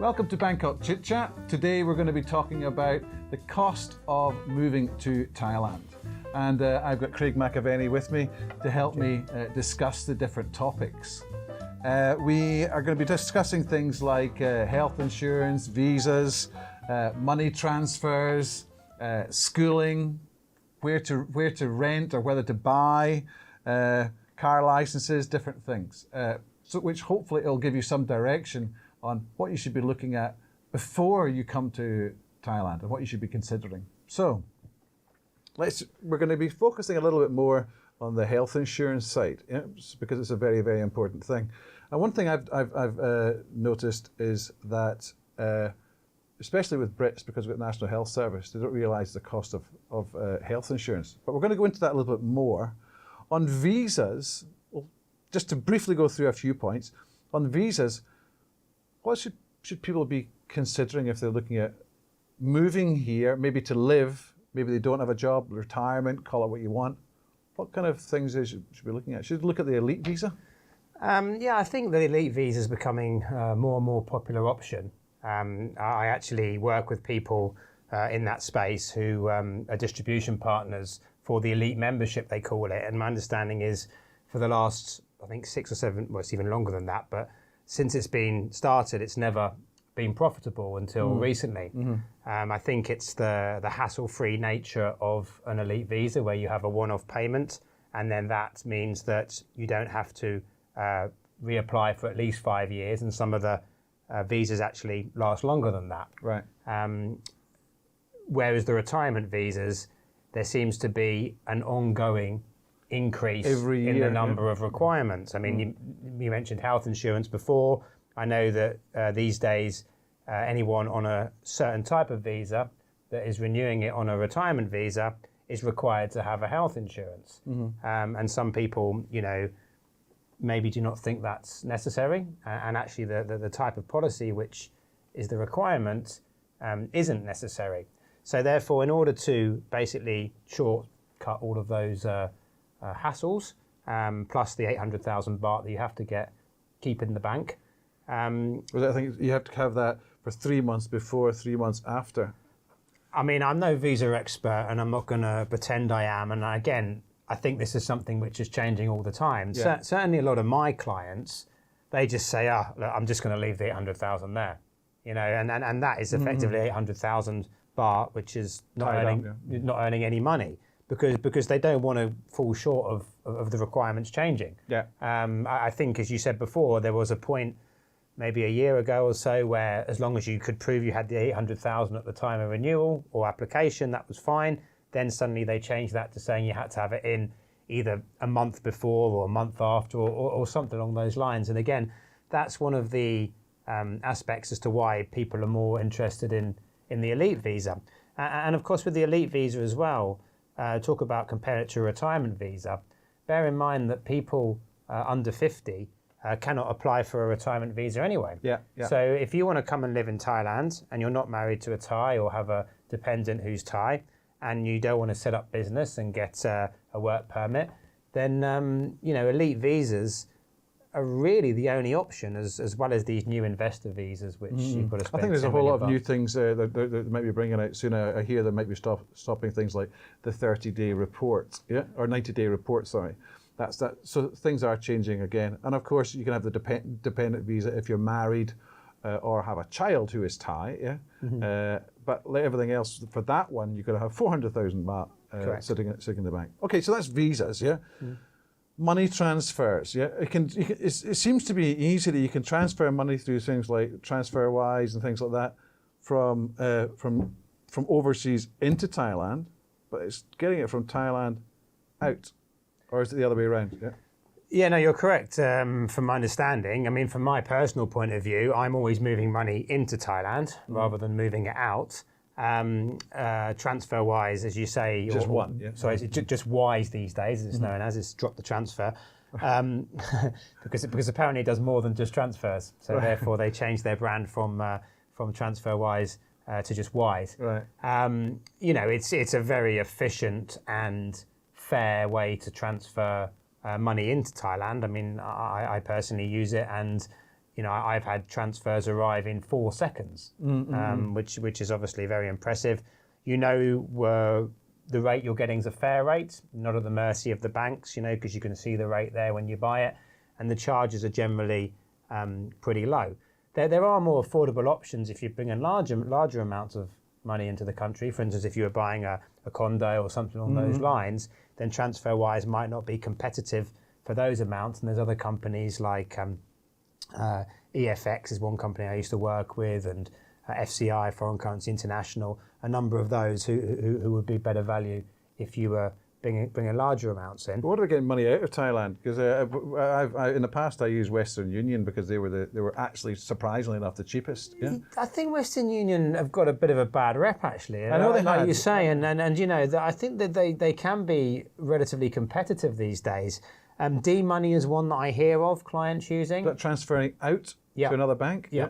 Welcome to Bangkok Chit Chat. Today we're going to be talking about the cost of moving to Thailand. And I've got Craig McAvinue with me to help me discuss the different topics. We are going to be discussing things like health insurance, visas, money transfers, schooling, where to rent or whether to buy, car licenses, different things. So which hopefully it'll give you some direction on what you should be looking at before you come to Thailand and what you should be considering. So we're going to be focusing a little bit more on the health insurance side, because it's a very, very important thing. And one thing I've noticed is that, especially with Brits, because we've got National Health Service, they don't realise the cost of health insurance. But we're going to go into that a little bit more. On visas, well, just to briefly go through a few points, on visas, what should people be considering if they're looking at moving here, maybe to live, maybe they don't have a job, retirement, call it what you want. What kind of things they should be looking at? Should they look at the elite visa? Yeah, I think the elite visa is becoming a more and more popular option. I actually work with people in that space who are distribution partners for the elite membership, they call it. And my understanding is for the last, I think 6 or 7, well, it's even longer than that, but since it's been started, it's never been profitable until recently. I think it's the hassle-free nature of an elite visa where you have a one-off payment, and then that means that you don't have to reapply for at least 5 years, and some of the visas actually last longer than that. Right. Whereas the retirement visas, there seems to be an ongoing increase in the number of requirements. I mean, you mentioned health insurance before. I know that these days, anyone on a certain type of visa that is renewing it on a retirement visa is required to have a health insurance. And some people, maybe do not think that's necessary. And actually the type of policy which is the requirement isn't necessary. So therefore, in order to basically shortcut all of those hassles, plus the 800,000 baht that you have to keep in the bank. I think you have to have that for 3 months before, 3 months after. I mean, I'm no visa expert and I'm not going to pretend I am. And again, I think this is something which is changing all the time. Yeah. Certainly a lot of my clients, they just say, look, I'm just going to leave the 800,000 there. And that is effectively 800,000 baht, which is not earning any money. Because they don't want to fall short of the requirements changing. Yeah. I think, as you said before, there was a point maybe a year ago or so where as long as you could prove you had the 800,000 at the time of renewal or application, that was fine. Then suddenly they changed that to saying you had to have it in either a month before or a month after or something along those lines. And again, that's one of the aspects as to why people are more interested in the elite visa. And of course, with the elite visa as well, talk about compare it to a retirement visa. Bear in mind that people under 50 cannot apply for a retirement visa anyway. Yeah. So if you want to come and live in Thailand and you're not married to a Thai or have a dependent who's Thai and you don't want to set up business and get a work permit, then elite visas are really the only option, as well as these new investor visas, which you've got to spend. I think there's a whole lot of new things that might be bringing out soon. I hear they might be stopping things like the 30-day report, or 90-day report. Sorry, that's that. So things are changing again, and of course you can have the dependent visa if you're married or have a child who is Thai. But like everything else, for that one, you've got to have 400,000 baht sitting in the bank. Okay, so that's visas. Money transfers, it seems to be easy that you can transfer money through things like TransferWise and things like that from overseas into Thailand, but it's getting it from Thailand out, or is it the other way around? Yeah, no, you're correct. From my understanding, I mean, from my personal point of view, I'm always moving money into Thailand rather than moving it out. TransferWise, as you say, just one. Yeah. Sorry, it's just Wise these days, as it's known as. It's dropped the transfer because apparently it does more than just transfers. So therefore, they changed their brand from TransferWise to just Wise. Right. It's a very efficient and fair way to transfer money into Thailand. I mean, I personally use it, and I've had transfers arrive in 4 seconds, which is obviously very impressive. The rate you're getting is a fair rate, not at the mercy of the banks, because you can see the rate there when you buy it, and the charges are generally pretty low. There are more affordable options if you bring in larger amounts of money into the country. For instance, if you were buying a condo or something along those lines, then TransferWise might not be competitive for those amounts. And there's other companies like EFX is one company I used to work with, and FCI, Foreign Currency International, a number of those who would be better value if you were bringing larger amounts in. But what are we getting money out of Thailand? Because in the past I used Western Union because they were actually surprisingly enough the cheapest. Yeah? I think Western Union have got a bit of a bad rep actually. I know they like had. you say, and I think that they can be relatively competitive these days. DeeMoney is one that I hear of clients using. But transferring out to another bank? Yeah.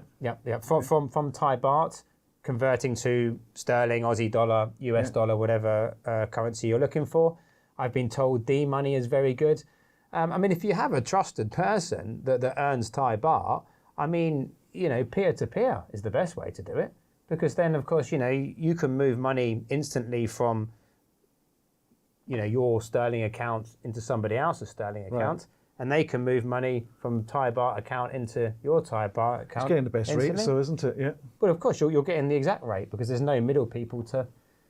From Thai baht, converting to sterling, Aussie dollar, US dollar, whatever currency you're looking for. I've been told DeeMoney is very good. If you have a trusted person that earns Thai baht, peer-to-peer is the best way to do it. Because then, of course, you can move money instantly from your sterling account into somebody else's sterling account. Right. And they can move money from Thai baht account into your Thai baht account. It's getting the best instantly. rate, so isn't it? Yeah. But of course, you're getting the exact rate because there's no middle people to.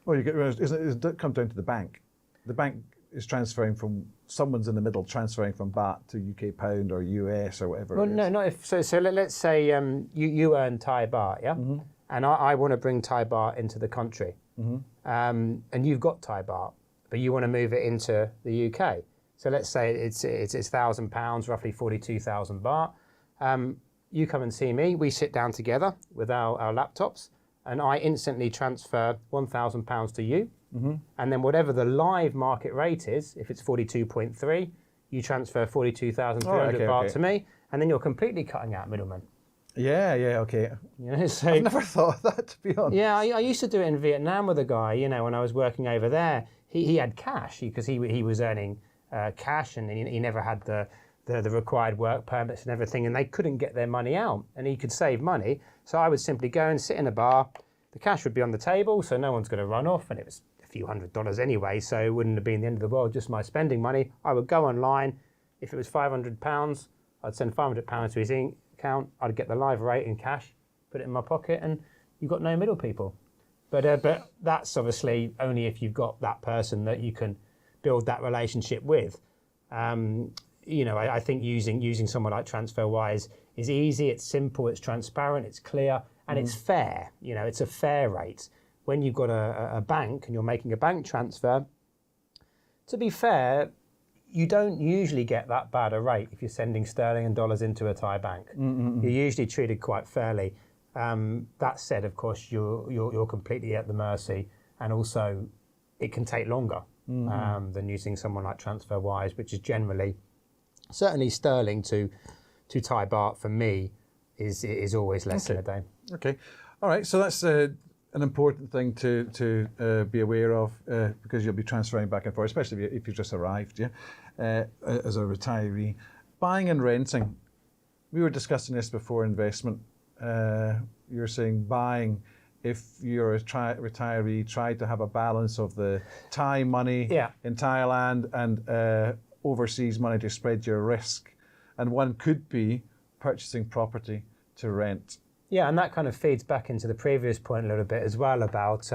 Well, it comes down to the bank. The bank is transferring from someone's in the middle, transferring from baht to UK pound or US or whatever. Well, no, not if. So let's say you earn Thai baht, yeah, and I want to bring Thai baht into the country, and you've got Thai baht, but you want to move it into the UK. So let's say it's £1,000, roughly 42,000 baht. You come and see me. We sit down together with our laptops, and I instantly transfer £1,000 to you. And then whatever the live market rate is, if it's 42.3, you transfer 42,300 baht to me, and then you're completely cutting out middlemen. Yeah, okay. So, I've never thought of that, to be honest. Yeah, I used to do it in Vietnam with a guy. When I was working over there, he had cash because he was earning cash, and he never had the required work permits and everything, and they couldn't get their money out, and he could save money. So I would simply go and sit in a bar. The cash would be on the table, so no one's going to run off, and it was a few $100s anyway, so it wouldn't have been the end of the world, just my spending money. I would go online. If it was £500, I'd send £500 to his account. I'd get the live rate in cash, put it in my pocket, and you've got no middle people. But that's obviously only if you've got that person that you can build that relationship with. I think using someone like TransferWise is easy, it's simple, it's transparent, it's clear, and it's fair. It's a fair rate. When you've got a bank and you're making a bank transfer, to be fair, you don't usually get that bad a rate if you're sending sterling and dollars into a Thai bank. You're usually treated quite fairly. That said, of course, you're completely at the mercy, and also it can take longer than using someone like TransferWise, which is generally, certainly sterling to Thai baht for me is always less than a day. Okay, all right. So that's an important thing to be aware of because you'll be transferring back and forth, especially if you've just arrived, as a retiree. Buying and renting. We were discussing this before investment. You were saying buying. If you're a retiree, try to have a balance of the Thai money in Thailand and overseas money to spread your risk. And one could be purchasing property to rent. Yeah, and that kind of feeds back into the previous point a little bit as well about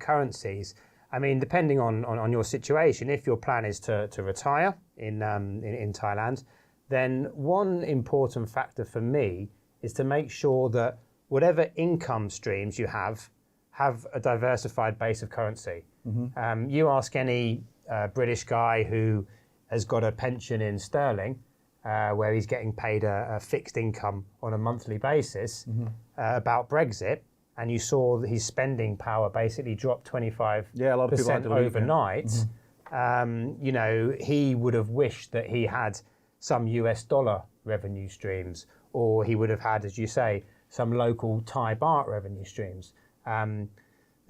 currencies. Depending on your situation, if your plan is to retire in Thailand, then one important factor for me is to make sure that whatever income streams you have a diversified base of currency. You ask any British guy who has got a pension in sterling, where he's getting paid a fixed income on a monthly basis about Brexit, and you saw that his spending power basically dropped 25% overnight. He would have wished that he had some US dollar revenue streams, or he would have had, as you say, some local Thai baht revenue streams. The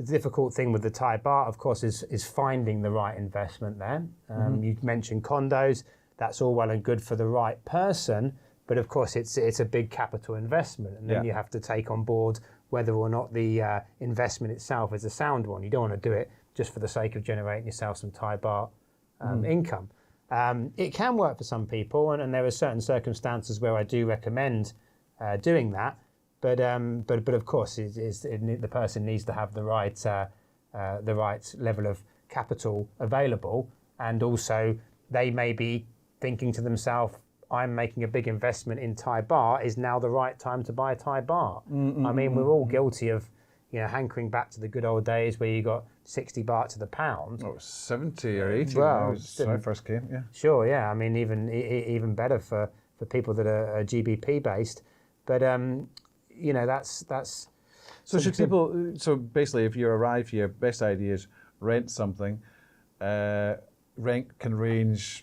difficult thing with the Thai baht, of course, is finding the right investment there. You mentioned condos. That's all well and good for the right person, But of course, it's a big capital investment, and then you have to take on board whether or not the investment itself is a sound one. You don't want to do it just for the sake of generating yourself some Thai baht income. It can work for some people, and there are certain circumstances where I do recommend doing that. But of course, the person needs to have the right level of capital available, and also they may be thinking to themselves, I'm making a big investment in Thai baht. Is now the right time to buy Thai baht? I mean, we're all guilty of, hankering back to the good old days where you got 60 baht to the pound. Oh, 70 or 80 well, when I first came, yeah. Sure, yeah. I mean, even better for people that are GBP based. But, that's... So should people, so basically if you arrive here, best idea is rent something. Rent can range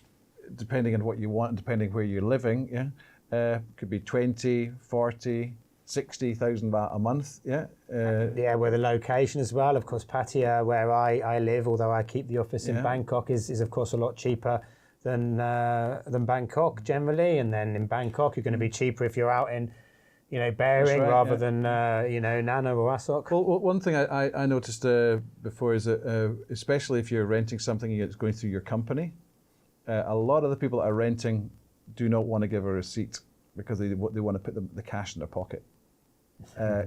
depending on what you want, depending where you're living, yeah. Could be 20, 40, 60,000 baht a month, yeah. Where the location as well. Of course, Pattaya, where I live, although I keep the office in Bangkok, is of course a lot cheaper than Bangkok generally. And then in Bangkok, you're going to be cheaper if you're out in, Bering rather than, Nana or Asok. Well, one thing I noticed before is that, especially if you're renting something that's going through your company, a lot of the people that are renting do not want to give a receipt because they want to put the cash in their pocket.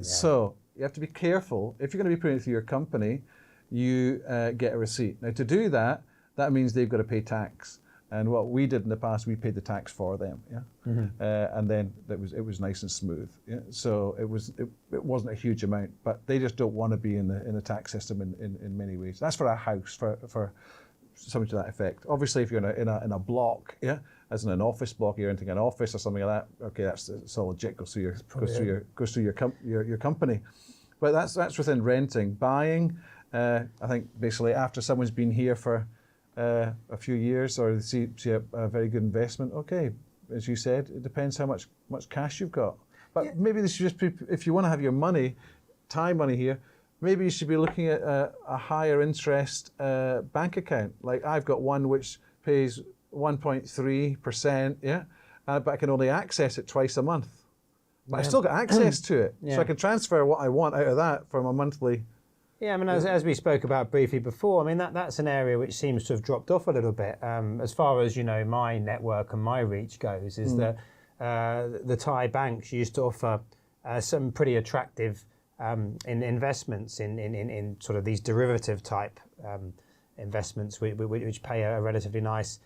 So you have to be careful. If you're going to be putting it through your company, you get a receipt. Now, to do that, that means they've got to pay tax. And what we did in the past, we paid the tax for them, and then it was nice and smooth. Yeah? So it wasn't a huge amount, but they just don't want to be in the tax system in many ways. That's for a house, for something to that effect. Obviously, if you're in a block, as in an office block, you're renting an office or something like that. Okay, that's all legit. Goes through your company, but that's within renting. Buying, I think basically after someone's been here for a few years or see a very good investment. Okay, as you said, it depends how much cash you've got. But maybe this should just be, if you want to have your money, Thai money here, maybe you should be looking at a higher interest bank account. Like I've got one which pays 1.3%, but I can only access it twice a month. But I still got access to it, so I can transfer what I want out of that from a monthly. Yeah, I mean, as we spoke about briefly before, I mean, that's an area which seems to have dropped off a little bit. As far as, my network and my reach goes, is that the Thai banks used to offer some pretty attractive investments in sort of these derivative type investments which pay a relatively nice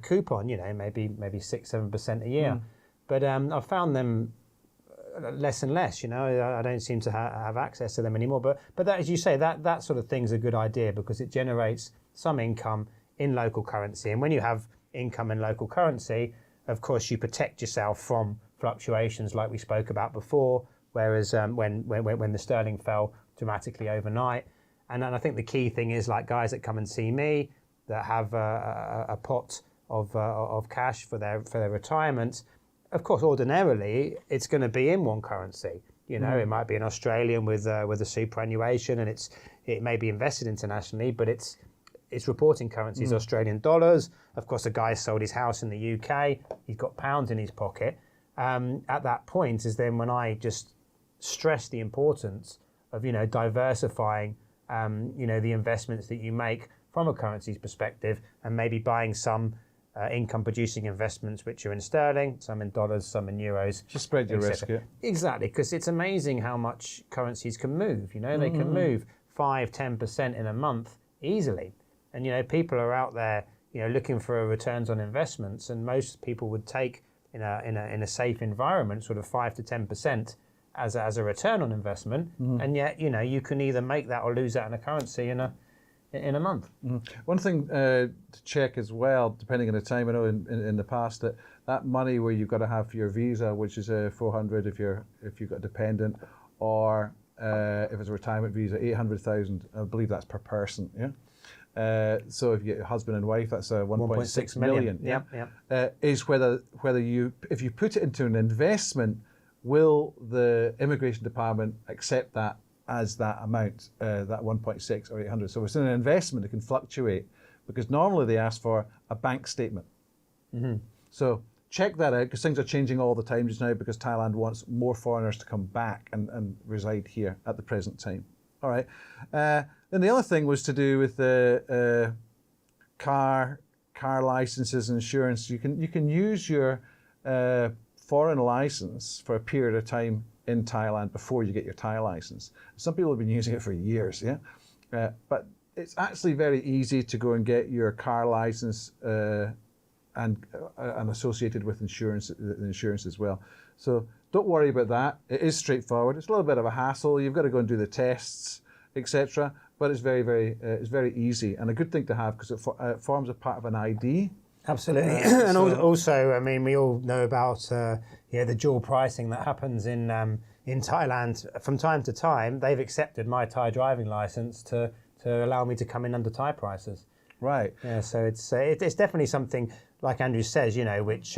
coupon, maybe 6-7% a year. But I've found them less and less, I don't seem to have access to them anymore. But that, as you say, that sort of thing's a good idea because it generates some income in local currency. And when you have income in local currency, of course, you protect yourself from fluctuations like we spoke about before. Whereas when the sterling fell dramatically overnight, and I think the key thing is like guys that come and see me that have a pot of cash for their retirement. Of course, ordinarily, it's going to be in one currency. It might be an Australian with a superannuation, and it may be invested internationally, but its reporting currency is Australian dollars. Of course, a guy sold his house in the UK. He's got pounds in his pocket. At that point is then when I just stress the importance of diversifying the investments that you make from a currency's perspective, and maybe buying some income producing investments which are in sterling, some in dollars, some in euros. Just spread your risk, yeah. Exactly, because it's amazing how much currencies can move. They can move 5-10% in a month easily, and people are out there looking for returns on investments, and most people would take in a safe environment sort of 5 to 10% as a return on investment, and yet you can either make that or lose that in a currency in a month. One thing to check as well, depending on the time, I know in the past that money where you've got to have for your visa, which is 400 if you've got a dependent, or if it's a retirement visa, 800,000. I believe that's per person. Yeah. So if you get a husband and wife, that's 1.6 million. Yeah. Is whether if you put it into an investment, will the immigration department accept that as that amount, that 1.6 or 800? So if it's in an investment, it can fluctuate because normally they ask for a bank statement. So check that out, because things are changing all the time just now, because Thailand wants more foreigners to come back and reside here at the present time. All right. Then the other thing was to do with the car licenses and insurance. You can use your foreign license for a period of time in Thailand before you get your Thai license. Some people have been using it for years, yeah. But it's actually very easy to go and get your car license and associated with insurance as well. So don't worry about that. It is straightforward. It's a little bit of a hassle. You've got to go and do the tests, etc. But it's very easy, and a good thing to have, because it forms a part of an ID. Absolutely. And also, I mean, we all know about the dual pricing that happens in Thailand from time to time. They've accepted my Thai driving license to allow me to come in under Thai prices. Right. Yeah. So it's definitely something, like Andrew says, which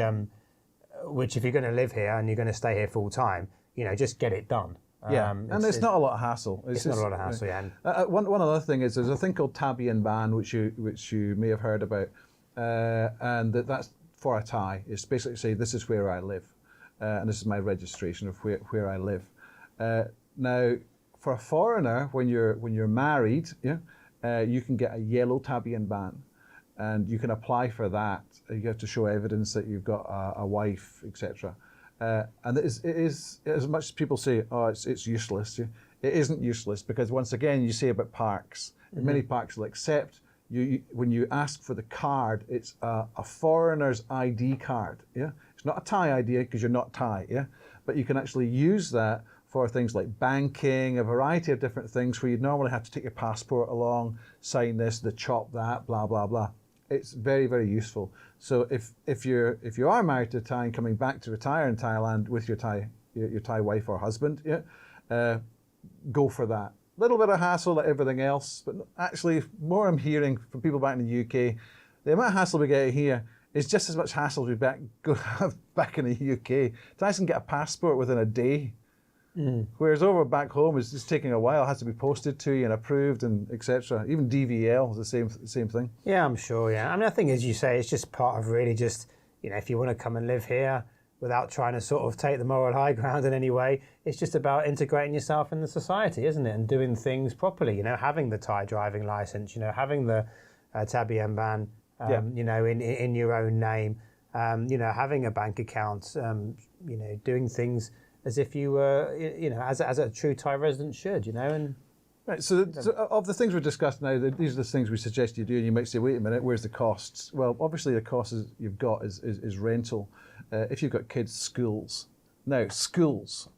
if you're going to live here and you're going to stay here full time, just get it done. Yeah, and it's not a lot of hassle. It's not a lot of hassle, yeah. One other thing is there's a thing called Tabian Ban, which you may have heard about, and that's for a Thai. It's basically say, this is where I live, and this is my registration of where I live. Now, for a foreigner, when you're married, you can get a yellow Tabian Ban, and you can apply for that. You have to show evidence that you've got a wife, etc. And it is, as much as people say, oh, it's useless. It isn't useless, because once again, you say about parks. Mm-hmm. Many parks will accept you when you ask for the card. It's a foreigner's ID card. Yeah, it's not a Thai ID, because you're not Thai. Yeah, but you can actually use that for things like banking, a variety of different things where you'd normally have to take your passport along, sign this, the chop that, blah blah blah. It's very, very useful. So if you are married to a Thai and coming back to retire in Thailand with your Thai wife or husband, go for that. A little bit of hassle like everything else, but actually, more I'm hearing from people back in the UK, the amount of hassle we get here is just as much hassle as we have back in the UK. Thais can get a passport within a day. Whereas over back home, it's just taking a while. It has to be posted to you and approved and etc. Even DVL is the same thing. Yeah, I'm sure. Yeah, I mean, I think, as you say, it's just part of really just, if you want to come and live here without trying to sort of take the moral high ground in any way, it's just about integrating yourself in the society, isn't it? And doing things properly. Having the Thai driving license. Having the Tabian Ban. In your own name. Having a bank account. Doing things as if you were, as a true Thai resident should, and... Right, so of the things we've discussed now, these are the things we suggest you do, and you might say, wait a minute, where's the costs? Well, obviously the costs you've got is rental. If you've got kids, schools. Now, schools.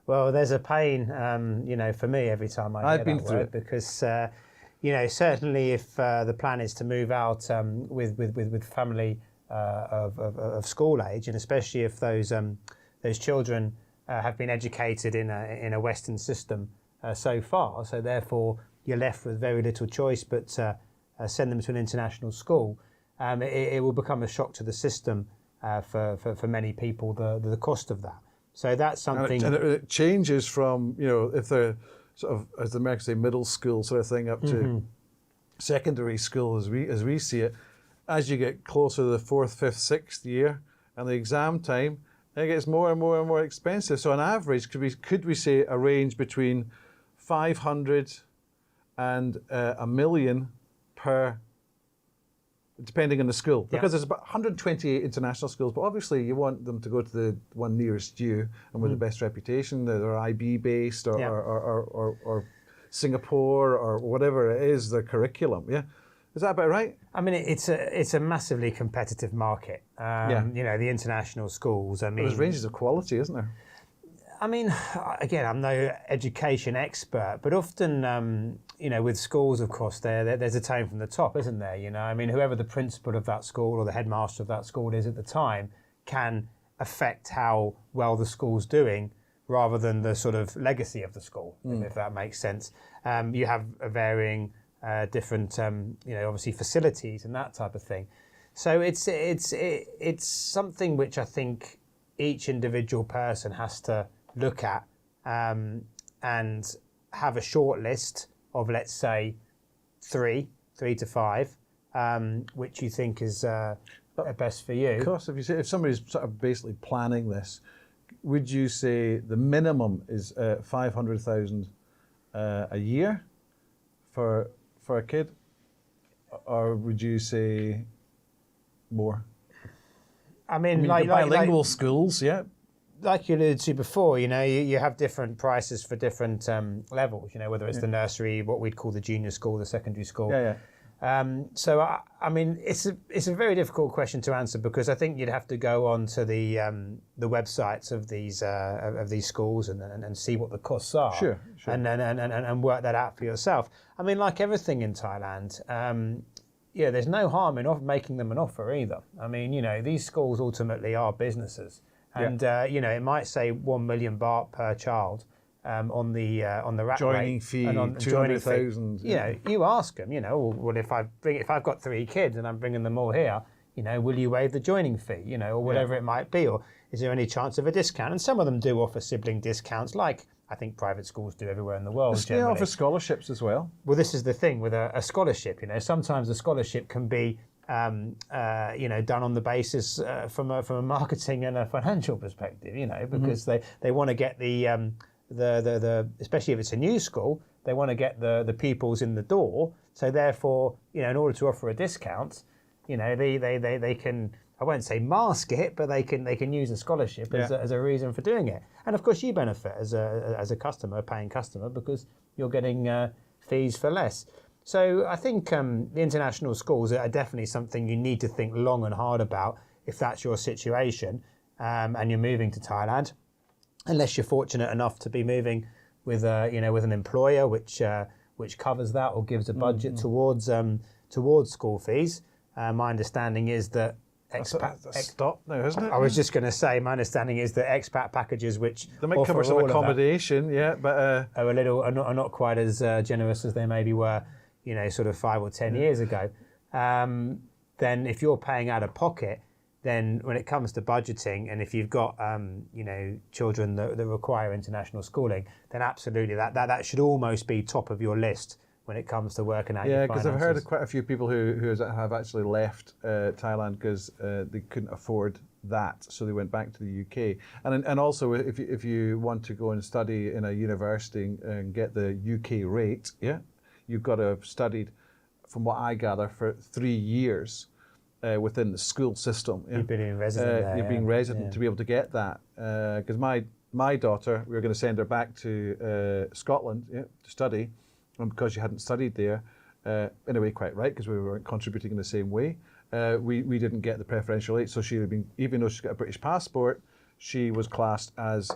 Well, there's a pain, for me every time I I've been through it. Because, certainly if the plan is to move out with family of school age, and especially if those children have been educated in a Western system so far, so therefore you're left with very little choice but send them to an international school. It will become a shock to the system for many people, the cost of that. So that's something. And it changes from, if they're sort of, as the Americans say, middle school sort of thing, up to secondary school as we see it. As you get closer to the 4th, 5th, 6th year and the exam time, it gets more and more and more expensive. So on average, could we say a range between 500 and $1 million per, depending on the school, because there's about 128 international schools, but obviously you want them to go to the one nearest you and with the best reputation. They're IB based or Singapore or whatever it is, their curriculum. Yeah. Is that about right? I mean, it's a massively competitive market. The international schools. I mean, there's ranges of quality, isn't there? I mean, again, I'm no education expert, but often, with schools, of course, there's a tone from the top, isn't there? I mean, whoever the principal of that school or the headmaster of that school is at the time can affect how well the school's doing, rather than the sort of legacy of the school, if that makes sense. You have a varying. Different, obviously facilities and that type of thing. So it's something which I think each individual person has to look at and have a short list of, let's say, three to five, which you think is. best for you. Of course, if somebody's sort of basically planning this, would you say the minimum is 500,000 a year for a kid, or would you say more? I mean bilingual schools, yeah. Like you alluded to before, you have different prices for different levels. Whether it's the nursery, what we'd call the junior school, the secondary school. Yeah. So I mean, it's a very difficult question to answer, because I think you'd have to go on to the websites of these schools and see what the costs are. Sure. And work that out for yourself. I mean, like everything in Thailand, there's no harm in making them an offer either. I mean, these schools ultimately are businesses, and it might say 1 million baht per child. On the rack joining rate fee, and on 200,000. You ask them. Well, if I've got 3 kids and I'm bringing them all here, will you waive the joining fee? Or whatever it might be, or is there any chance of a discount? And some of them do offer sibling discounts, like I think private schools do everywhere in the world. They offer scholarships as well. Well, this is the thing with a scholarship. Sometimes a scholarship can be done on the basis from a marketing and a financial perspective. Because they want to get the especially if it's a new school, they want to get the pupils in the door. So therefore, in order to offer a discount, they can, I won't say mask it, but they can use a scholarship as a reason for doing it. And of course, you benefit as a customer, a paying customer, because you're getting fees for less. So I think the international schools are definitely something you need to think long and hard about if that's your situation and you're moving to Thailand. Unless you're fortunate enough to be moving with an employer which covers that or gives a budget towards school fees. My understanding is that That's stopped now, isn't it? I was just going to say, my understanding is that expat packages, which they might cover some accommodation, but are not quite as generous as they maybe were, sort of 5 or 10 years ago. Then if you're paying out of pocket, then when it comes to budgeting, and if you've got children that require international schooling, then absolutely that should almost be top of your list when it comes to working out your finances. Yeah, because I've heard of quite a few people who have actually left Thailand because they couldn't afford that, so they went back to the UK. And also, if you want to go and study in a university and get the UK rate, you've got to have studied, from what I gather, for 3 years. Within the school system. You've been in resident there. You've been resident to be able to get that. Because my daughter, we were going to send her back to Scotland to study, and because she hadn't studied there, in a way quite right, because we weren't contributing in the same way, we didn't get the preferential rate. So she had been, even though she's got a British passport, she was classed as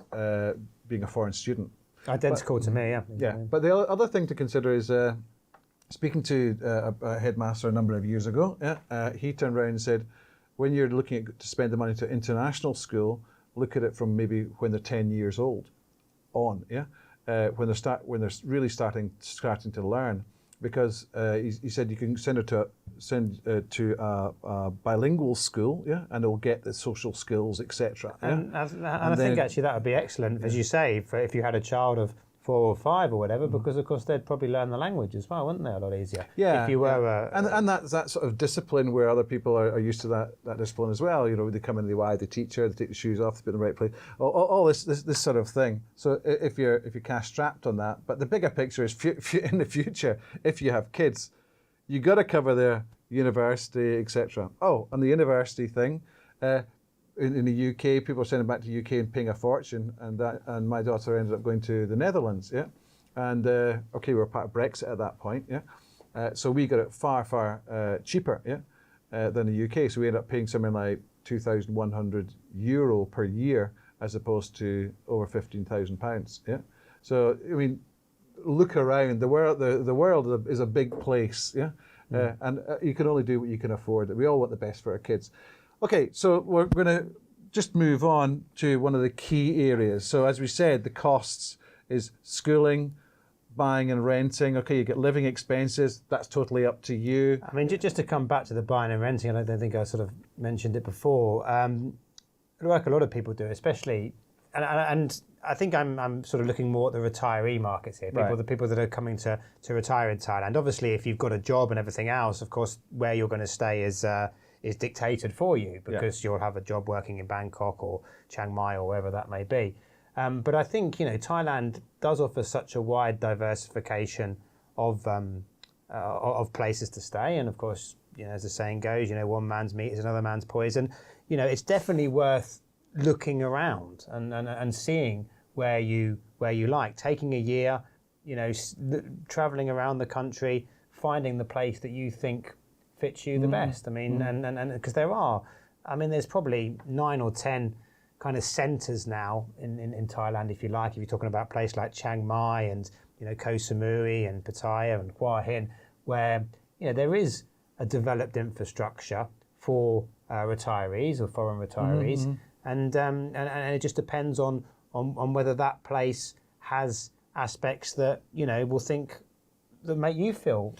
being a foreign student. Identical to me, Yeah, but the other thing to consider is, speaking to a headmaster a number of years ago, he turned around and said, when you're looking to spend the money to international school, look at it from maybe when they're 10 years old on, when they're really starting to learn, because he said you can send to a bilingual school, and they'll get the social skills, etc. And I think actually that would be excellent, as you say, if you had a child of 4 or 5 or whatever, because of course they'd probably learn the language as well, wouldn't they? A lot easier. Yeah. If you were, and that's that sort of discipline where other people are used to that discipline as well. They come in, they wide the teacher, they take the shoes off, they put in the right place. All this sort of thing. So if you're cash strapped on that, but the bigger picture is in the future, if you have kids, you got to cover their university, etc. Oh, and the university thing. In the UK, people are sending back to the UK and paying a fortune, and my daughter ended up going to the Netherlands, and we were part of Brexit at that point, so we got it far cheaper, than the UK, so we ended up paying something like €2,100 per year as opposed to over £15,000, So I mean, look around. The world is a big place, and you can only do what you can afford. We all want the best for our kids. Okay, so we're going to just move on to one of the key areas. So as we said, the costs is schooling, buying and renting. Okay, you get living expenses. That's totally up to you. I mean, just to come back to the buying and renting, I don't think I sort of mentioned it before. Like a lot of people do, especially, and I think I'm sort of looking more at the retiree markets here. The people that are coming to retire in Thailand. Obviously, if you've got a job and everything else, of course, where you're going to stay is is dictated for you because you'll have a job working in Bangkok or Chiang Mai or wherever that may be. But I think Thailand does offer such a wide diversification of places to stay, and of course, as the saying goes, one man's meat is another man's poison. It's definitely worth looking around and seeing where you like, taking a year, traveling around the country, finding the place that you think fits you the best. I mean, and because there's probably 9 or 10 kind of centres now in Thailand, if you like, if you're talking about a place like Chiang Mai and Koh Samui and Pattaya and Hua Hin, where there is a developed infrastructure for retirees or foreign retirees, and it just depends on whether that place has aspects that will think that make you feel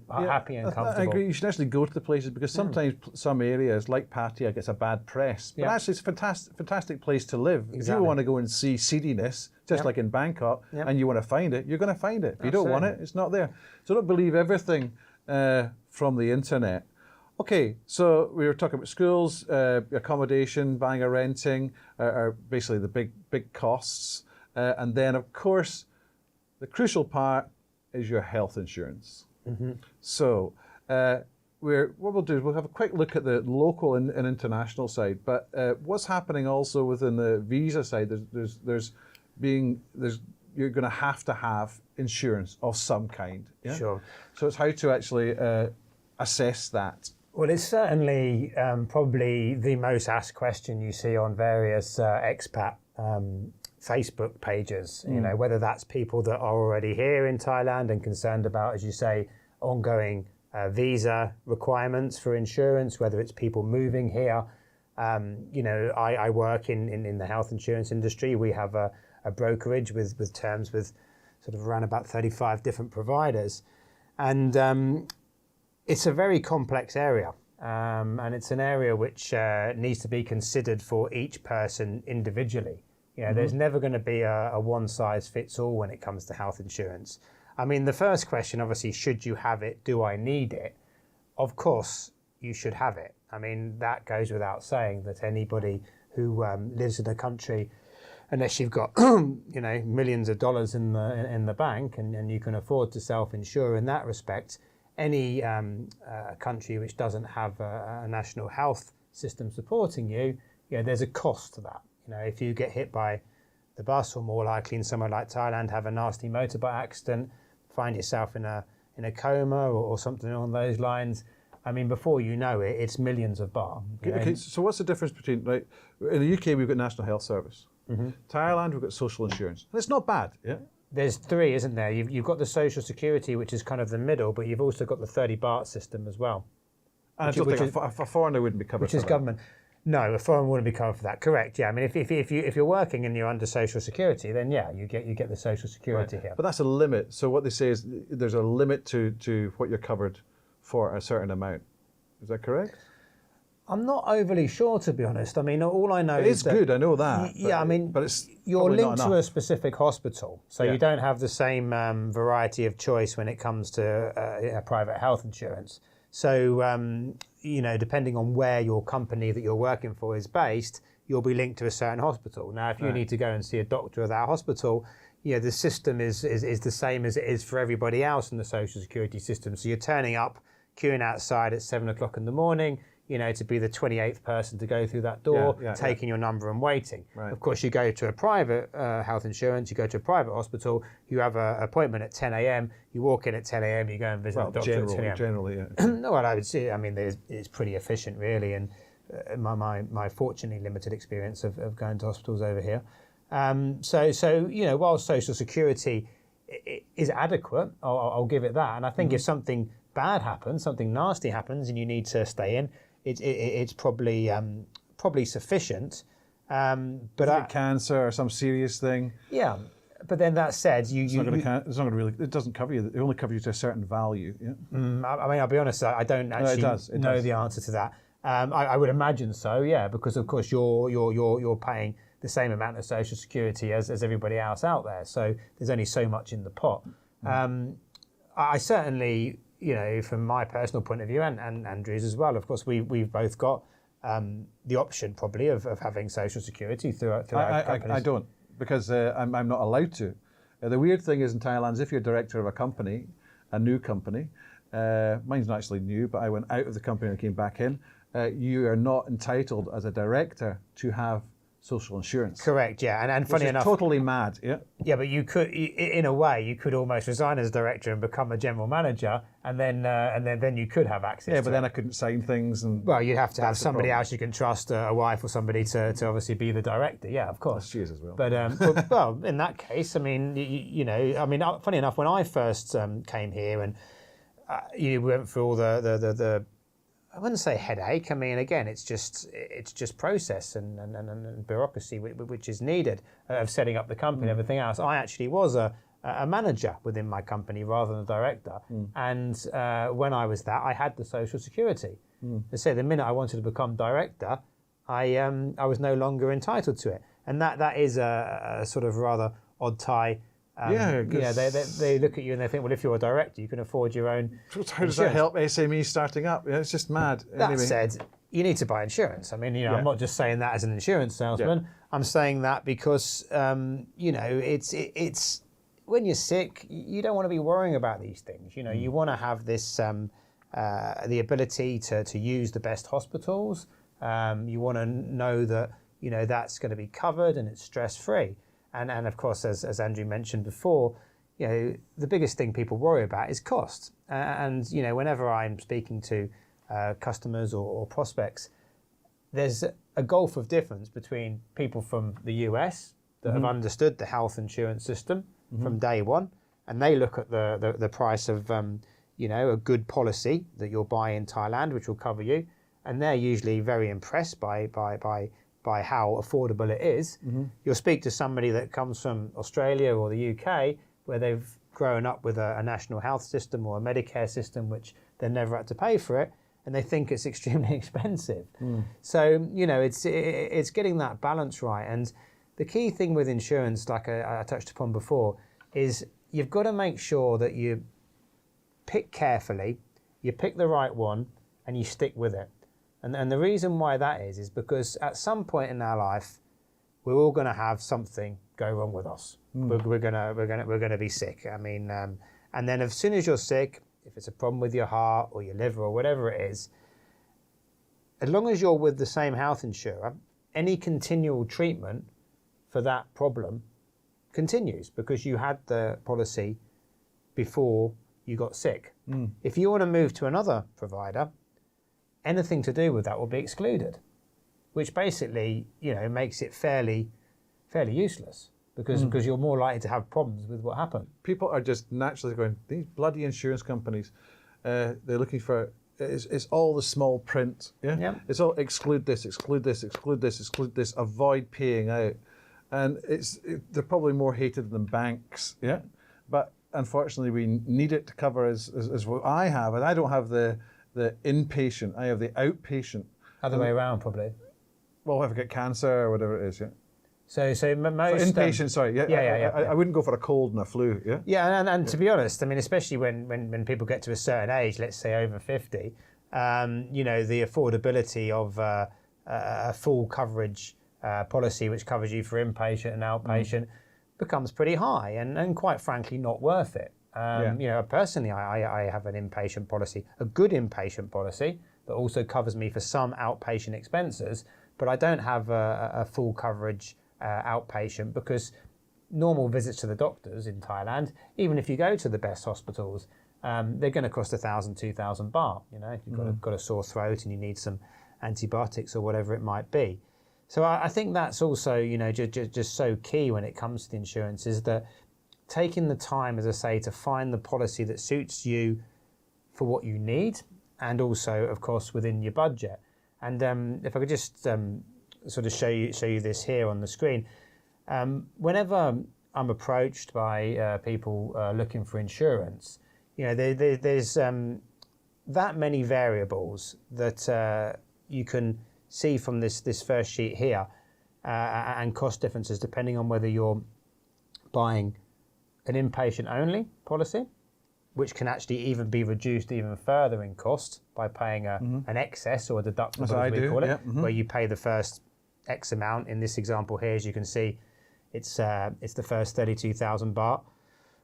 happy and comfortable. I agree. You should actually go to the places, because sometimes some areas like Pattaya gets a bad press, but actually it's a fantastic place to live. Exactly. If you want to go and see seediness, just like in Bangkok, and you want to find it, you're going to find it. If you don't want it, it's not there. So don't believe everything from the internet. Okay, so we were talking about schools, accommodation, buying or renting are basically the big costs, and then of course the crucial part is your health insurance. So what we'll do is we'll have a quick look at the local and international side, but what's happening also within the visa side, you're going to have insurance of some kind. Yeah? Sure. So it's how to actually assess that. Well, it's certainly probably the most asked question you see on various expat Facebook pages, whether that's people that are already here in Thailand and concerned about, as you say, ongoing visa requirements for insurance, whether it's people moving here. I work in the health insurance industry. We have a brokerage with terms with sort of around about 35 different providers. And it's a very complex area. And it's an area which needs to be considered for each person individually. There's never going to be a one-size-fits-all when it comes to health insurance. I mean, the first question, obviously, should you have it? Do I need it? Of course, you should have it. I mean, that goes without saying that anybody who lives in a country, unless you've got, millions of dollars in the bank and you can afford to self-insure in that respect, any country which doesn't have a national health system supporting you, there's a cost to that. If you get hit by the bus, or more likely in somewhere like Thailand, have a nasty motorbike accident, find yourself in a coma or something along those lines, I mean, before you know it, it's millions of baht. Okay, so what's the difference between, in the UK we've got National Health Service, Thailand we've got social insurance, and it's not bad, yeah? There's three, isn't there? You've got the social security, which is kind of the middle, but you've also got the 30 baht system as well. And I don't think a foreigner wouldn't be covered for that. Which is government. No, a foreign wouldn't be covered for that. Correct. Yeah. I mean, if you're working and you're under social security, then you get the social security here. But that's a limit. So what they say is there's a limit to what you're covered for a certain amount. Is that correct? I'm not overly sure, to be honest. I mean, all I know is that, good. I know that. But you're linked to a specific hospital, so you don't have the same variety of choice when it comes to private health insurance. So, depending on where your company that you're working for is based, you'll be linked to a certain hospital. Now, if you need to go and see a doctor at that hospital, the system is the same as it is for everybody else in the social security system. So you're turning up, queuing outside at 7 o'clock in the morning, to be the 28th person to go through that door, taking your number and waiting. Right. Of course, you go to a private health insurance, you go to a private hospital, you have an appointment at 10 a.m., you walk in at 10 a.m., you go and visit the doctor at 10 a.m. Generally, No, well, I would say, it's pretty efficient, really, and my fortunately limited experience of going to hospitals over here. So while social security is adequate, I'll give it that, and I think if something bad happens, something nasty happens, and you need to stay in, it's probably sufficient. But cancer or some serious thing. Yeah, but then that said, it's not going to really. It doesn't cover you. It only covers you to a certain value. Yeah. I mean, I'll be honest. I don't actually know the answer to that. I would imagine so. Yeah, because of course you're paying the same amount of social security as everybody else out there. So there's only so much in the pot. I certainly from my personal point of view and Andrew's as well, of course, we've both got the option probably of having social security through our companies. I don't, because I'm not allowed to. The weird thing is in Thailand, if you're director of a company, a new company, mine's not actually new, but I went out of the company and came back in, you are not entitled as a director to have social insurance. Correct, yeah. And funny enough, totally mad, yeah. Yeah, but you could, in a way, you could almost resign as director and become a general manager, and then you could have access. Yeah, to but then I couldn't sign things, and well, you'd have to have somebody else you can trust, a wife or somebody to obviously be the director. Yeah, of course. She is as well. But well, in that case, I mean, funny enough, when I first came here and you went through all the I wouldn't say headache. I mean, again, it's just process and bureaucracy which is needed of setting up the company and everything else. I actually was a manager within my company rather than a director. And when I was that, I had the social security. They say the minute I wanted to become director, I was no longer entitled to it. And that is a sort of rather odd tie. They look at you and they think, well, if you're a director, you can afford your own. How does that help SMEs starting up? Yeah, it's just mad. That said, you need to buy insurance. I mean, I'm not just saying that as an insurance salesman. Yeah. I'm saying that because it's when you're sick, you don't want to be worrying about these things. You want to have this the ability to use the best hospitals. You want to know that that's going to be covered and it's stress free. And of course, as Andrew mentioned before, the biggest thing people worry about is cost. And whenever I'm speaking to customers or prospects, there's a gulf of difference between people from the US that have understood the health insurance system from day one, and they look at the price of a good policy that you'll buy in Thailand, which will cover you, and they're usually very impressed by how affordable it is. You'll speak to somebody that comes from Australia or the UK, where they've grown up with a national health system or a Medicare system, which they've never had to pay for it, and they think it's extremely expensive. So, it's getting that balance right. And the key thing with insurance, like I touched upon before, is you've got to make sure that you pick carefully, you pick the right one, and you stick with it. And the reason why that is because at some point in our life, we're all going to have something go wrong with us. We're going to be sick. I mean, and then as soon as you're sick, if it's a problem with your heart or your liver or whatever it is, as long as you're with the same health insurer, any continual treatment for that problem continues because you had the policy before you got sick. If you want to move to another provider, anything to do with that will be excluded, which basically, makes it fairly useless because you're more likely to have problems with what happened. People are just naturally going, these bloody insurance companies, they're looking for, it's all the small print. Yeah. It's all exclude this, exclude this, exclude this, exclude this, avoid paying out. And they're probably more hated than banks. Yeah. But unfortunately, we need it to cover as what I have, and I don't have the inpatient, I have the outpatient. Other way around, probably. Well, if I get cancer or whatever it is, yeah. So most inpatient, sorry, I wouldn't go for a cold and a flu, yeah. Yeah, and to be honest, I mean, especially when people get to a certain age, let's say over 50, the affordability of a full coverage policy, which covers you for inpatient and outpatient, becomes pretty high, and quite frankly, not worth it. Personally, I have an inpatient policy, a good inpatient policy that also covers me for some outpatient expenses, but I don't have a full coverage outpatient because normal visits to the doctors in Thailand, even if you go to the best hospitals, they're going to cost 1,000, 2,000 baht. If you've got a sore throat and you need some antibiotics or whatever it might be. So I think that's also, just so key when it comes to the insurance is that taking the time, as I say, to find the policy that suits you for what you need and also, of course, within your budget. And if I could just sort of show you this here on the screen. Whenever I'm approached by people looking for insurance, there's that many variables that you can see from this first sheet here and cost differences depending on whether you're buying an inpatient only policy which can actually even be reduced even further in cost by paying an excess or a deductible, as we call it, where you pay the first X amount. In this example here, as you can see, it's the first 32,000 baht,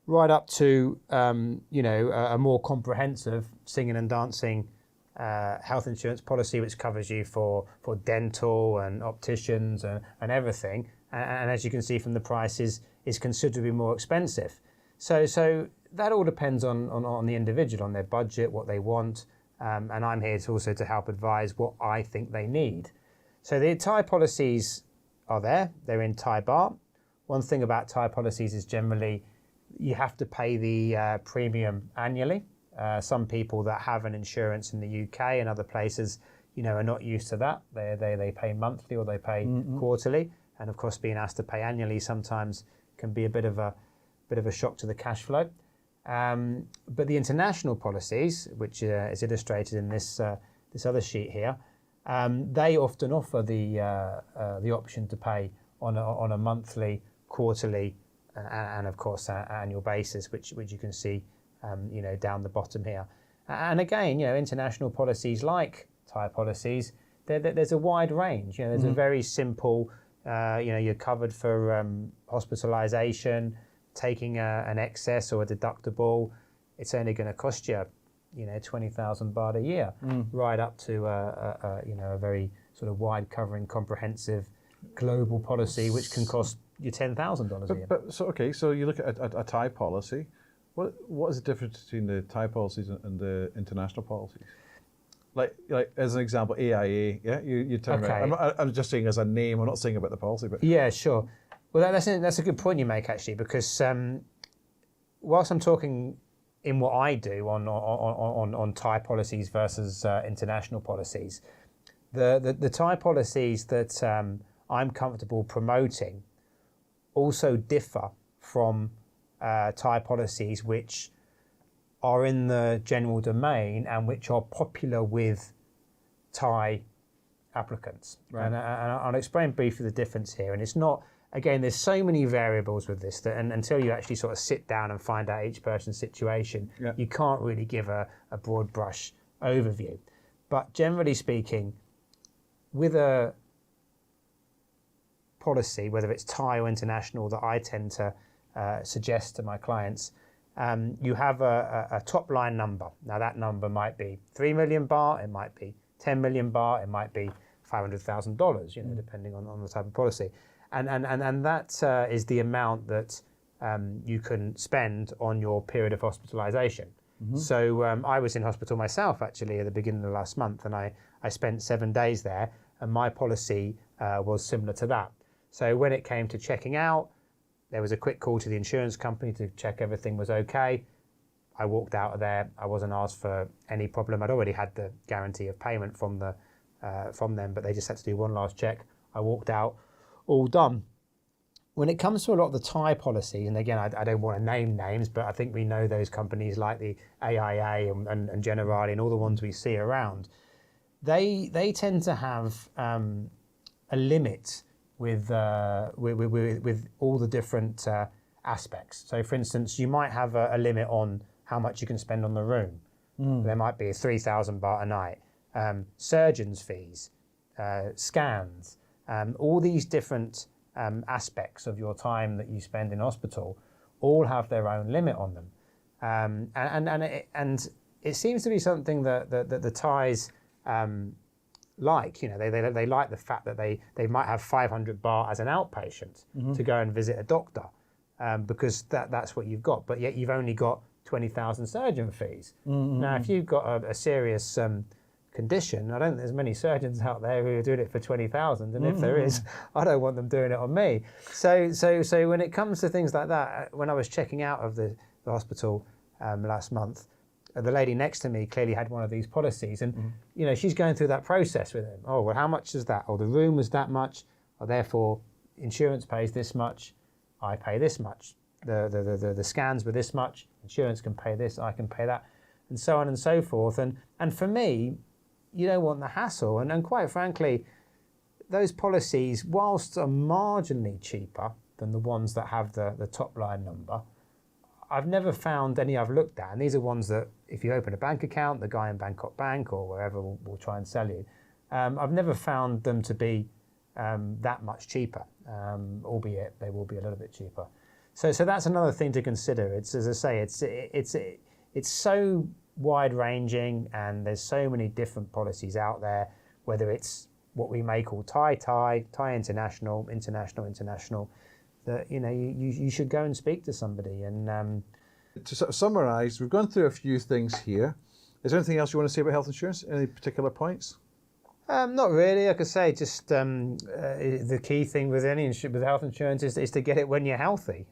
right up to a more comprehensive singing and dancing health insurance policy, which covers you for dental and opticians and everything. And as you can see from the prices, is considerably more expensive. So that all depends on the individual, on their budget, what they want. And I'm here also to help advise what I think they need. So the Thai policies are there. They're in Thai baht. One thing about Thai policies is generally you have to pay the premium annually. Some people that have an insurance in the UK and other places, are not used to that. They pay monthly or they pay quarterly. And of course, being asked to pay annually sometimes can be a bit of a shock to the cash flow. But the international policies, which is illustrated in this other sheet here, they often offer the option to pay on a monthly, quarterly, and of course annual basis, which you can see down the bottom here. And again, international policies like Thai policies, there's a wide range. There's a very simple. You're covered for hospitalisation, taking an excess or a deductible. It's only going to cost you, 20,000 baht a year, right up to a very sort of wide covering, comprehensive global policy, which can cost you $10,000 a year. So you look at a Thai policy. What is the difference between the Thai policies and the international policies? Like as an example, AIA. Yeah, you tell me. I'm just saying as a name. I'm not saying about the policy, but yeah, sure. Well, that's a good point you make actually, because whilst I'm talking in what I do on Thai policies versus international policies, the Thai policies that I'm comfortable promoting also differ from Thai policies which are in the general domain and which are popular with Thai applicants. Right. And I'll explain briefly the difference here. And it's not, again, there's so many variables with this that until you actually sort of sit down and find out each person's situation, you can't really give a broad brush overview. But generally speaking, with a policy, whether it's Thai or international, that I tend to suggest to my clients, you have a top line number. Now that number might be 3 million baht, it might be 10 million baht, it might be $500,000, depending on the type of policy. And that is the amount that you can spend on your period of hospitalisation. So I was in hospital myself actually at the beginning of last month, and I spent 7 days there, and my policy was similar to that. So when it came to checking out, there was a quick call to the insurance company to check everything was okay. I walked out of there. I wasn't asked for any problem. I'd already had the guarantee of payment from them, but they just had to do one last check. I walked out, all done. When it comes to a lot of the Thai policies, and again, I don't want to name names, but I think we know those companies like the AIA and Generali and all the ones we see around. They tend to have a limit with all the different aspects. So for instance, you might have a limit on how much you can spend on the room. There might be 3,000 baht a night. Surgeons' fees, scans, all these different aspects of your time that you spend in hospital all have their own limit on them. And it seems to be something that the Thais like, they like the fact that they might have 500 baht as an outpatient to go and visit a doctor, because that's what you've got. But yet you've only got 20,000 surgeon fees. Now, if you've got a serious condition, I don't think there's many surgeons out there who are doing it for 20,000, and if there is, I don't want them doing it on me. So when it comes to things like that, when I was checking out of the hospital last month, the lady next to me clearly had one of these policies, and she's going through that process with him. Oh, well, how much is that? Oh, the room was that much. Oh, therefore, insurance pays this much. I pay this much. The scans were this much. Insurance can pay this. I can pay that, and so on and so forth. And for me, you don't want the hassle. And quite frankly, those policies, whilst are marginally cheaper than the ones that have the top line number, I've never found any I've looked at, and these are ones that if you open a bank account, the guy in Bangkok Bank or wherever will try and sell you. I've never found them to be that much cheaper, albeit they will be a little bit cheaper. So that's another thing to consider. It's, as I say, it's so wide-ranging, and there's so many different policies out there, whether it's what we may call Thai international, that you should go and speak to somebody. And to sort of summarise, we've gone through a few things here. Is there anything else you want to say about health insurance? Any particular points? Not really. Like I say, just the key thing with with health insurance is to get it when you're healthy,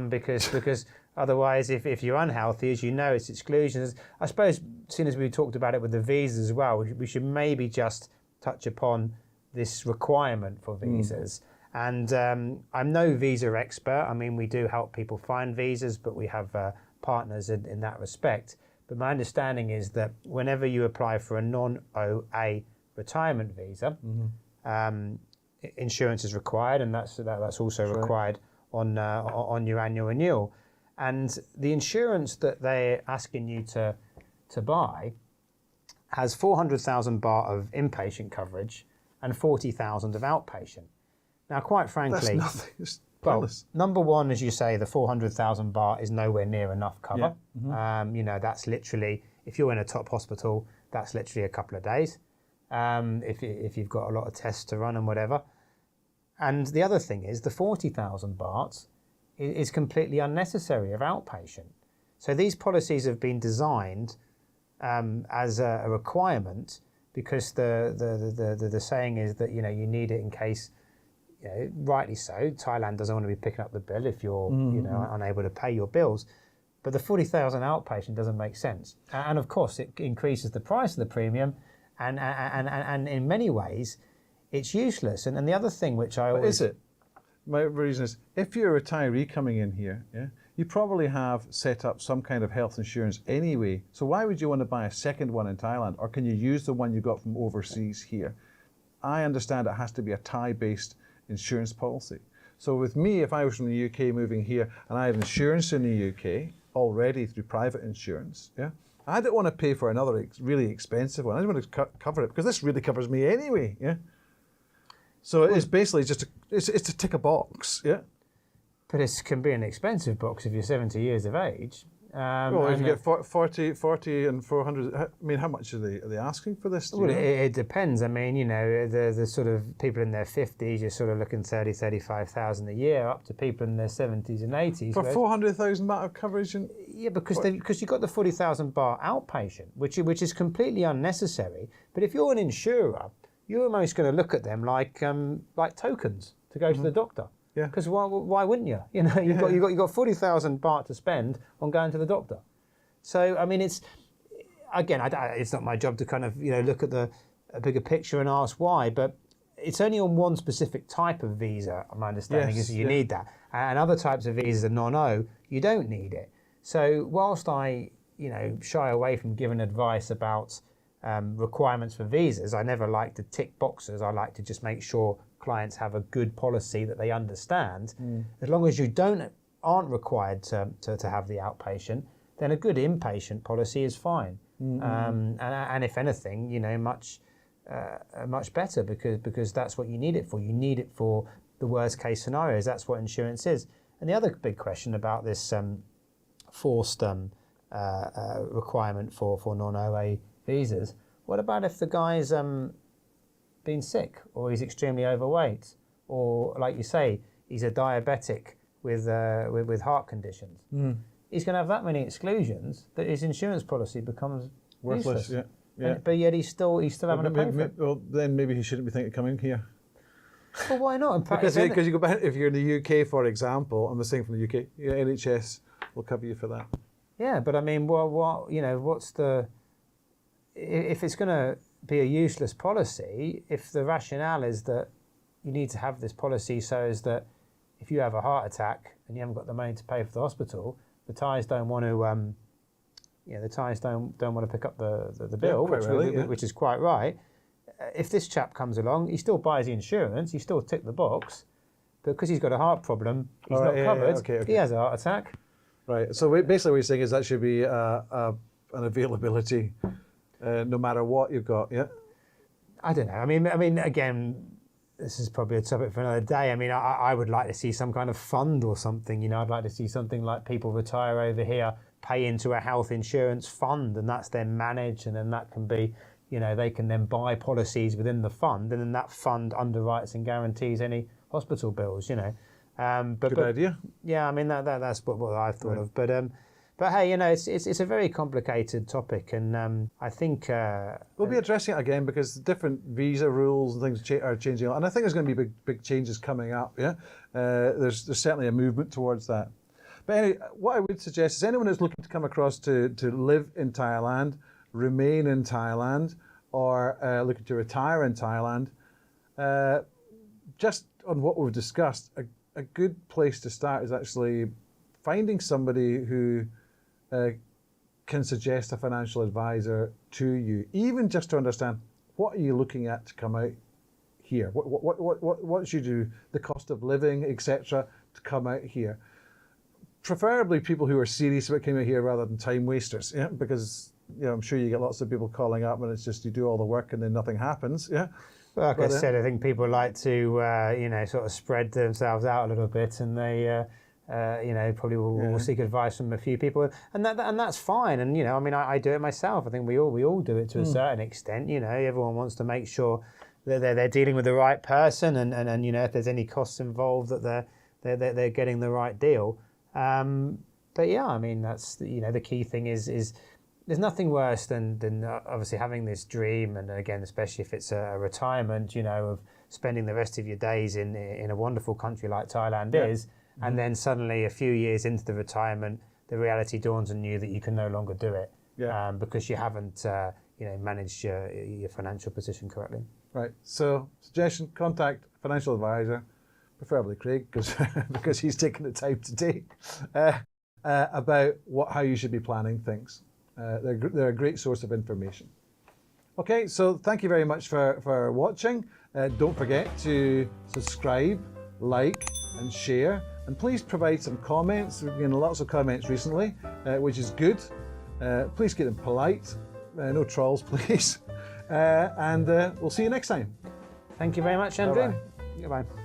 because otherwise, if you're unhealthy, as you know, it's exclusions. I suppose, seeing as we talked about it with the visas as well, we should maybe just touch upon this requirement for visas. And I'm no visa expert. I mean, we do help people find visas, but we have partners in that respect. But my understanding is that whenever you apply for a non-OA retirement visa, insurance is required, and that's also required on your annual renewal. And the insurance that they're asking you to buy has 400,000 baht of inpatient coverage and 40,000 of outpatient. Now, quite frankly, that's nothing. It's well, number one, as you say, the 400,000 baht is nowhere near enough cover. Yeah. That's literally, if you're in a top hospital, that's literally a couple of days. If you've got a lot of tests to run and whatever. And the other thing is the 40,000 baht is completely unnecessary of outpatient. So these policies have been designed as a requirement, because the saying is that you need it in case, rightly so, Thailand doesn't want to be picking up the bill if you're unable to pay your bills. But the 40,000 outpatient doesn't make sense, and of course it increases the price of the premium, and in many ways it's useless. And the other thing which I always... Is it? My reason is, if you're a retiree coming in here, you probably have set up some kind of health insurance anyway. So why would you want to buy a second one in Thailand? Or can you use the one you got from overseas here? I understand it has to be a Thai-based insurance policy. So with me, if I was from the UK moving here and I had insurance in the UK already through private insurance, I don't want to pay for another really expensive one. I just want to cover it because this really covers me anyway. So it's basically just it's to tick a box. But it can be an expensive box if you're 70 years of age. Well, if you get 40 and 400, I mean, how much are they asking for this? Well, it depends. I mean, the sort of people in their 50s, you're sort of looking 35,000 a year, up to people in their 70s and 80s. For 400,000 baht of coverage? Yeah, because you've got the 40,000 baht outpatient, which is completely unnecessary. But if you're an insurer, you're almost going to look at them like tokens to go to the doctor. Yeah. Because why wouldn't you? You've got 40,000 baht to spend on going to the doctor. So I mean, it's not my job to kind of look at the bigger picture and ask why, but it's only on one specific type of visa. My understanding is you need that, and other types of visas are non-O, you don't need it. So whilst I shy away from giving advice about requirements for visas, I never like to tick boxes. I like to just make sure clients have a good policy that they understand. As long as you aren't required to have the outpatient, then a good inpatient policy is fine. And if anything, much better, because that's what you need it for. You need it for the worst case scenarios. That's what insurance is. And the other big question about this forced requirement for non-OA visas, what about if the guy's been sick, or he's extremely overweight, or like you say, he's a diabetic with heart conditions? He's going to have that many exclusions that his insurance policy becomes worthless. Useless. But yet he's still having to pay for it. Well, then maybe he shouldn't be thinking of coming here. Well, why not? Because you go back, if you're in the UK, for example, I'm saying from the UK, NHS will cover you for that. Yeah, but I mean, what's the... If it's going to be a useless policy, if the rationale is that you need to have this policy so as that if you have a heart attack and you haven't got the money to pay for the hospital, the Thais don't want to, the Thais don't want to pick up the bill, which is quite right. If this chap comes along, he still buys the insurance, he still tick the box, but because he's got a heart problem, he's not covered. Okay. He has a heart attack. Right. So basically what you're saying is that should be an availability no matter what you've got, yeah? I don't know. I mean, again, this is probably a topic for another day. I mean, I would like to see some kind of fund or something. You know, I'd like to see something like people retire over here, pay into a health insurance fund, and that's then managed, and then that can be, you know, they can then buy policies within the fund, and then that fund underwrites and guarantees any hospital bills. You know, Good idea. Yeah, I mean that's what I've thought of. But hey, you know, it's a very complicated topic, and I think we'll be addressing it again because different visa rules and things are changing, and I think there's going to be big changes coming up. Yeah, there's certainly a movement towards that. But anyway, what I would suggest is anyone who's looking to come across to live in Thailand, remain in Thailand, or looking to retire in Thailand, just on what we've discussed, a good place to start is actually finding somebody who can suggest a financial advisor to you, even just to understand what are you looking at to come out here, what should you do, the cost of living, etc., to come out here. Preferably people who are serious about coming out here rather than time wasters, yeah, because you know I'm sure you get lots of people calling up and it's just you do all the work and then nothing happens, yeah. Like I said, I think people like to you know, sort of spread themselves out a little bit, and they. You know, probably will seek advice from a few people, and that's fine. And you know, I mean, I do it myself. I think we all do it to a certain extent. You know, everyone wants to make sure that they're dealing with the right person, and you know, if there's any costs involved, that they're getting the right deal. But yeah, I mean, that's, you know, the key thing is there's nothing worse than obviously having this dream, and again, especially if it's a retirement, you know, of spending the rest of your days in a wonderful country like Thailand is. And then suddenly, a few years into the retirement, the reality dawns on you that you can no longer do it because you haven't, you know, managed your financial position correctly. Right. So, suggestion: contact a financial advisor, preferably Craig, because he's taken the time today, about how you should be planning things. They're a great source of information. Okay. So, thank you very much for watching. Don't forget to subscribe, like, and share. And please provide some comments. We've getting lots of comments recently, which is good. Please keep them polite. No trolls, please. And we'll see you next time. Thank you very much, Andrew. Bye-bye. Goodbye.